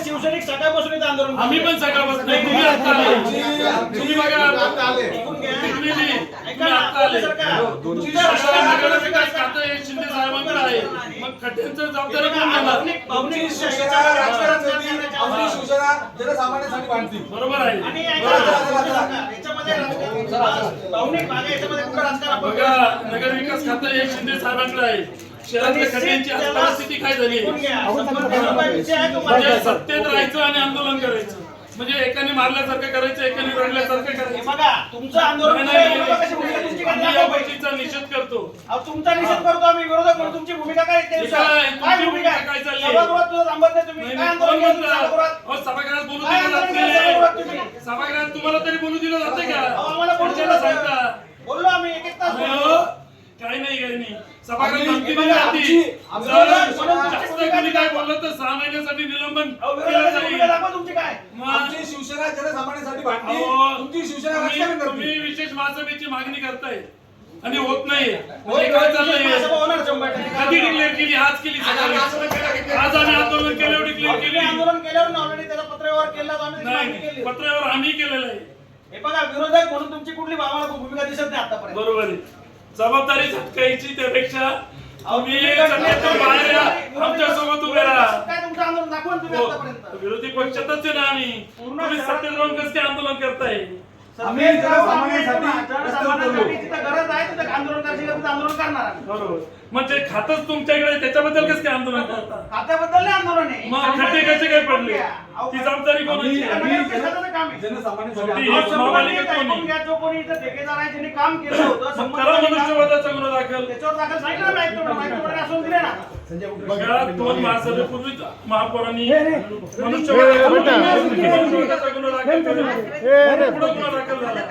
शिवसैनिक सकाळपासून इथं आंदोलन आम्ही पण सकाळपासून तुम्ही आता आले तुम्ही बघा शिंदे साहेबांकडे आहे मग खड्ड्यांचं जबाबदारी कोण घेणार बरोबर आहे बघा नगर विकास खातं हे शिंदे साहेबांकडे आहे शहरातल्या खड्ड्यांची आज परिस्थिती काय झाली म्हणजे सत्तेत राहायचं आणि आंदोलन करायचं म्हणजे एकाने मारल्यासारखं करायचं एकाने रडल्यासारखं करायचं बघा तुमचं आंदोलन या गोष्टीचा निषेध करतो तुमचा निषेध करतो आम्ही विरोधक म्हणून तुमची भूमिका काय काय भूमिका काय चालली सभागृहात बोलू दिलं जात नाही सभागृहात तुम्हाला तरी बोलू दिलं जाते का आम्हाला सांगता बोललो आम्ही एक तास काही नाही सभागृहात धमकी दिली जाते जास्त कोणी काय बोललं तर 6 महिन्यासाठी निलंबन केलं जाईल तुमची काय आमची शिवसेना जनसामान्यांसाठी भांडते तुमची शिवसेना राजकारण करते तुम्ही विशेष महासभेची मागणी करताय आणि होत नाहीये काय चाललंय कधी डिक्लेअर केली आज केली सकाळी आज आम्ही आंदोलन केल्यावर डिक्लेअर केली आंदोलन केल्यावर ऑलरेडी त्याला पत्रव्यवहार केला नाही पत्रव्यवहार आम्ही केलेला आहे हे बघा विरोधक म्हणून तुमची कुठली भावना भूमिका दिसत नाही आतापर्यंत बरोबर आहे जबाबदारी झटकायची त्यापेक्षा आम्ही सगळ्यातून बाहेर आमच्या सोबत उभे राहा काय तुमचं आंदोलन दाखवा तुम्ही आतापर्यंत विरोधी पक्षातच आहे ना आम्ही तुम्ही सत्तेत राहून कसं काय आंदोलन करताय आम्ही जनसामान्यांसाठी जिथं गरज आहे तिथं आंदोलन करायची आंदोलन करणार आम्ही बरोबर म्हणजे खातच तुमच्याकडे त्याच्याबद्दल कसं काय आंदोलन करता खात्याबद्दल नाही आंदोलन आहे मग खड्डे कसे काय पडले ती जबाबदारी कोणाची जो कोणी इथं ठेकेदार आहे ज्यांनी काम केलं होतं करा मनुष्यवधाचा गुन्हा दाखल त्याच्यावर दाखल सांगितलं माहिती असून दिले ना बघा 2 महासभेपूर्वी महापौरांनी मनुष्यवधाचा गुन्हा दाखल केला गुन्हा दाखल झाला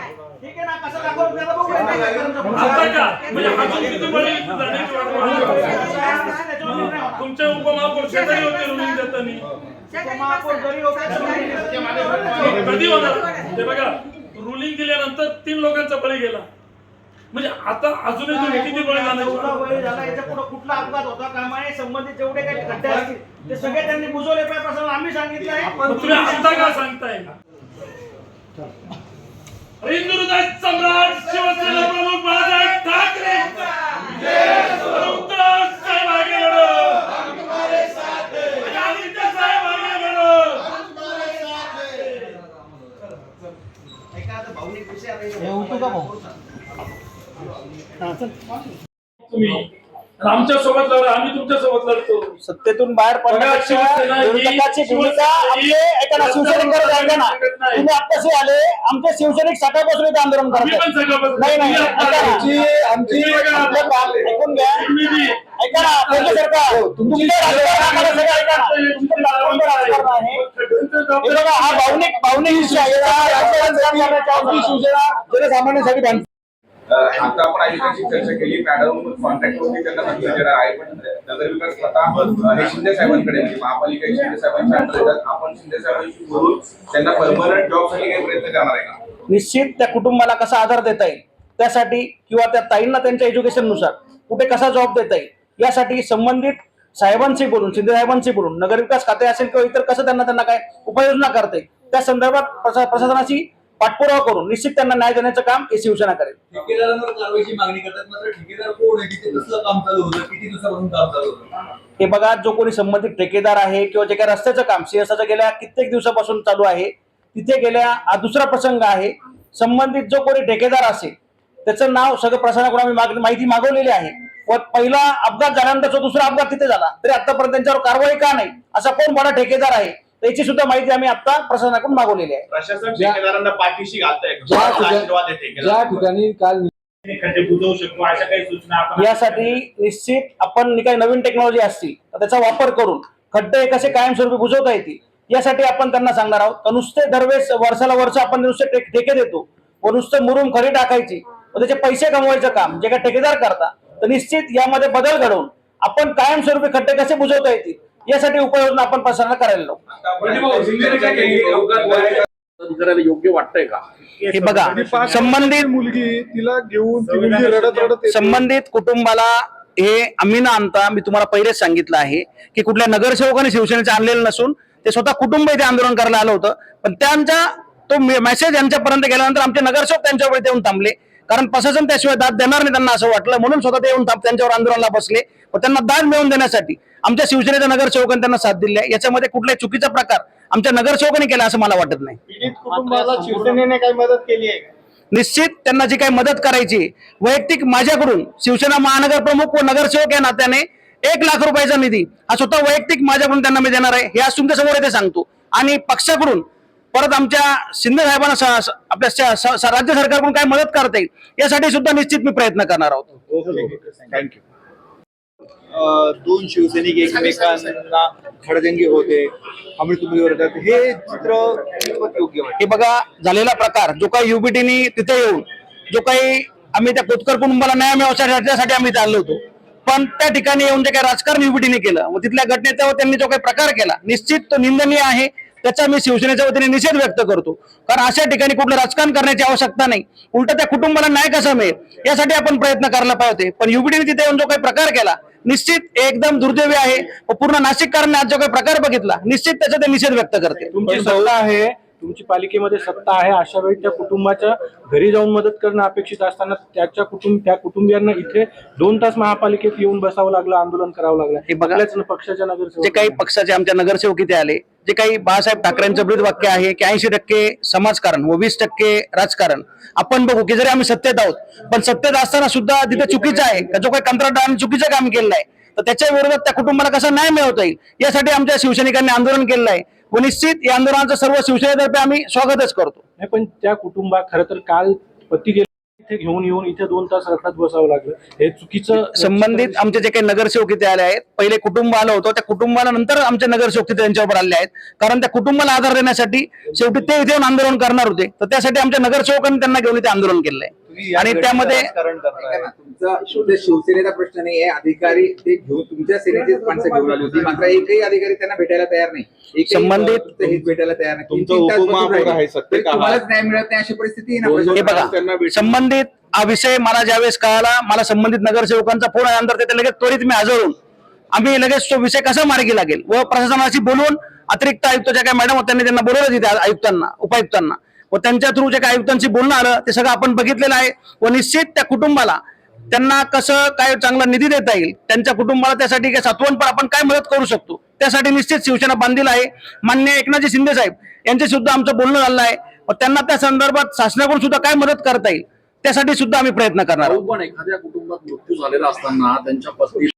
ठीक आहे ना कसं दाखवलं त्याला बघू आता का म्हणजे अजून किती बळी जाण्याची वाट तुमच्या उपमहापौर शेजारी होते रुलिंग देताना कधी होणार ते बघा रुलिंग दिल्यानंतर 3 लोकांचा बळी गेला म्हणजे आता अजूनही तुम्ही किती बळी झाला याच्या पुढे कुठला अपघात होता कामाने संबंधित जेवढे काही खड्डे असतील ते सगळे त्यांनी बुजवले पाहिजे असं आम्ही सांगितलं आहे तुम्ही आता का सांगताय हिंदुहृदय सम्राट शिवसेना प्रमुख बाळासाहेब ठाकरे तुम्ही आमच्या सोबत लढा आम्ही तुमच्या सोबत लढतो सत्तेतून बाहेर पडण्यापेक्षा विरोधकाची भूमिका आपले ऐका शिवसैनिक ऐका ना तुम्ही आत्ताशी आले आमचे शिवसैनिक सकाळपासून इथे आंदोलन करतात नाही नाही आमची ऐकून घ्या ऐका ना केंद्र सरकार बघा हा भावनिक विषय आहे शिवसेना जनसामान्यांसाठी भांडते आता आपण आयोजकांची चर्चा केली मॅडम कॉन्ट्रॅक्ट होती त्यांना सांगितलं आहे पण नगर विकास स्वतः हे शिंदे साहेबांकडे म्हणजे महापालिका शिंदे साहेबांच्या आपण शिंदे साहेबांशी बोलून त्यांना परमनंट जॉबसाठी काही प्रयत्न करणार आहे का निश्चित त्या कुटुंबाला कसा आधार देता येईल त्यासाठी किंवा त्या ताईंना त्यांच्या एज्युकेशननुसार कुठे कसा जॉब देता येईल यासाठी संबंधित साहेबांशी बोलून शिंदे साहेबांशी बोलून नगरविकास खाते असेल किंवा इतर कसं त्यांना काय उपाययोजना करता येईल त्या संदर्भात प्रशासनाची पाठपुरावा करून निश्चित त्यांना न्याय देण्याचं काम हे शिवसेना करेल ठेकेदारांवर कारवाईची मागणी करतात मात्र ठेकेदार कोण आहे किती कसलं काम चालू होतं किती दिवसापासून काम चालू होतं हे बघा जो कोणी संबंधित ठेकेदार आहे किंवा जे काही रस्त्याचं काम सीएसआरचं गेल्या कित्येक दिवसापासून चालू आहे तिथे गेल्या हा दुसरा प्रसंग आहे संबंधित जो कोणी ठेकेदार असेल त्याचं नाव सगळं प्रशासनाकडून आम्ही माहिती मागवलेली आहे व पहिला अपघात झाल्यानंतर जो दुसरा अपघात तिथे झाला तरी आतापर्यंत त्यांच्यावर कारवाई का नाही असा कोण बडा ठेकेदार आहे त्याची सुद्धा माहिती आम्ही आता प्रशासनाकडून मागवलेली आहे प्रशासन ठेकेदारांना पाठीशी घालतंय ज्या ठिकाणी काल बुजवू शकतो अशा काही सूचना यासाठी निश्चित आपण काही नवीन टेक्नॉलॉजी असतील तर त्याचा वापर करून खड्डे कसे कायमस्वरूपी बुजवता येतील यासाठी आपण त्यांना सांगणार आहोत तर नुसते दरवेळेस वर्षाला वर्ष आपण नुसते ठेके देतो व नुसतं मुरुम खडी टाकायची व त्याचे पैसे कमवायचं काम जे काही ठेकेदार करतात तर निश्चित यामध्ये बदल घडवून आपण कायमस्वरूपी खड्डे कसे बुजवता येतील यासाठी उपाययोजना आपण प्रशासनाला करायला लावू योग्य वाटतंय का हे बघा संबंधित मुलगी तिला घेऊन ती मुलगी रडत संबंधित कुटुंबाला हे आम्ही न आणता मी तुम्हाला पहिलेच सांगितलं आहे की कुठल्या नगरसेवकाने शिवसेनेचे आणलेलं नसून ते स्वतः कुटुंब इथे आंदोलन करायला आलं होतं, पण त्यांचा तो मेसेज यांच्यापर्यंत गेल्यानंतर आमचे नगरसेवक त्यांच्यावर इथे येऊन थांबले, कारण प्रशासन त्याशिवाय दाद देणार नाही त्यांना असं वाटलं, म्हणून स्वतः ते येऊन त्यांच्यावर आंदोलनाला बसले व त्यांना दाद मिळवून देण्यासाठी आमच्या शिवसेनेच्या नगरसेवकांनी त्यांना साथ दिली आहे. याच्यामध्ये कुठलाही चुकीचा प्रकार आमच्या नगरसेवकांनी केला असं मला वाटत नाही. पीडित कुटुंबाला शिवसेनेने काही मदत केली आहे का? निश्चित त्यांना जी काही मदत करायची वैयक्तिक माझ्याकडून शिवसेना महानगर प्रमुख व नगरसेवक या नात्याने 1 लाख रुपयाचा निधी हा स्वतः वैयक्तिक माझ्याकडून त्यांना मी देणार आहे, हे आज तुमच्या समोर येते सांगतो. आणि पक्षाकडून परत आमच्या शिंदे साहेबांना आपल्या राज्य सरकारकडून काय मदत करता येईल यासाठी सुद्धा निश्चित मी प्रयत्न करणार आहोत. थँक्यू. दोन शिवसैनिक एकमेकांना खडजंगी होते, अमृतुल्य करतात, हे चित्र कितपत योग्य वाटतं? हे बघा, झालेला प्रकार जो काही युबीटीनी तिथे येऊन जो काही आम्ही त्या कोतकर कुटुंबाला न्याय मिळवण्यासाठी आम्ही चाललो होतो, पण त्या ठिकाणी येऊन जे काही राजकारण युबीटीने केलं व तिथल्या घटनेचा त्यांनी जो काही प्रकार केला निश्चित तो निंदनीय आहे. त्याचा मी शिवसेनेच्या वतीने निषेध व्यक्त करतो, कारण अशा ठिकाणी कुठलं राजकारण करण्याची आवश्यकता नाही. उलट त्या कुटुंबाला न्याय कसा मिळेल यासाठी आपण प्रयत्न करायला पाहिजे. पण युबीटीने तिथे येऊन जो काही प्रकार केला निश्चित एकदम दुर्दैवी आहे व पूर्ण नाशिककरांनी आज जो काही प्रकार बघितला निश्चित त्याचा ते निषेध व्यक्त करते. तुमची सत्ता आहे, तुमची पालिकेमध्ये सत्ता आहे, अशा वेळी त्या कुटुंबाच्या घरी जाऊन मदत करणं अपेक्षित असताना त्या कुटुंबियांना इथे 2 तास महापालिकेत येऊन बसावं लागलं, आंदोलन करावं लागलं. हे बघा, पक्षाच्या नगरसेवक जे काही पक्षाचे आमच्या नगरसेवक इथे आले, जे काही बाळासाहेब ठाकरेंचं ब्रीदवाक्य आहे की 80% समाजकारण व 20% राजकारण. आपण बघू की जरी आम्ही सत्तेत आहोत, पण सत्तेत असताना सुद्धा तिथे चुकीचं आहे का जो काही कंत्राटदारांनी चुकीचं काम केलेलं आहे, तर त्याच्या विरोधात त्या कुटुंबाला कसा न्याय मिळवता येईल यासाठी आमच्या शिवसैनिकांनी आंदोलन केलेलं आहे व निश्चित या आंदोलनाचं सर्व शिवसेनेतर्फे आम्ही स्वागतच करतो. नाही, पण त्या कुटुंबा खरं तर काल पती गेले इथे घेऊन येऊन इथे 2 तास रखडत बसावं लागलं, हे चुकीचं. संबंधित आमचे जे काही नगरसेवक इथे आले आहेत, पहिले कुटुंब आलं होतं, त्या कुटुंबाला नंतर आमचे नगरसेवक तिथे त्यांच्यावर आले आहेत, कारण त्या कुटुंबाला आधार देण्यासाठी शेवटी ते इथे येऊन आंदोलन करणार होते, तर त्यासाठी आमच्या नगरसेवकांनी त्यांना घेऊन इथे आंदोलन केलंय. आणि त्यामध्ये तुमचा शुद्ध शिवसेनेचा प्रश्न नाही आहे. अधिकारी ते घेऊन तुमच्या सेनेचीच माणसं घेऊन आली होती, मात्र एकही अधिकारी त्यांना भेटायला तयार नाही, संबंधित हित भेटायला तयार नाही. तुमचं 3-3 तास उपमहापौर बसून आहे, राहिले. सत्य तरी का? तुम्हालाच न्याय मिळत नाही अशी परिस्थिती आहे ना. हे बघा, संबंधित हा विषय मला ज्यावेळेस कळाला, मला संबंधित नगरसेवकांचा फोन आल्यानंतर तिथे लगेच त्वरित मी हजर होऊन आम्ही लगेच तो विषय कसा मार्गी लागेल व प्रशासनाशी बोलून अतिरिक्त आयुक्त ज्या काही मॅडम होत्या त्यांनी त्यांना बोलवलं तिथे आयुक्तांना, उपायुक्तांना, व त्यांच्या थ्रू जे काही आयुक्तांशी बोलणं आलं ते सगळं आपण बघितलेलं आहे व निश्चित त्या कुटुंबाला त्यांना कसं काय चांगला निधी देता येईल, त्यांच्या कुटुंबाला त्यासाठी काय सात्वनपण आपण काय मदत करू शकतो त्यासाठी निश्चित शिवसेना बांधील आहे. माननीय एकनाथजी शिंदे साहेब यांचे सुद्धा आमचं बोलणं झालं आहे व त्यांना त्या संदर्भात शासनाकडून सुद्धा काय मदत करता येईल त्यासाठी सुद्धा आम्ही प्रयत्न करणार आहोत. पण एखाद्या कुटुंबात मृत्यू झालेला असताना त्यांच्या पत्नी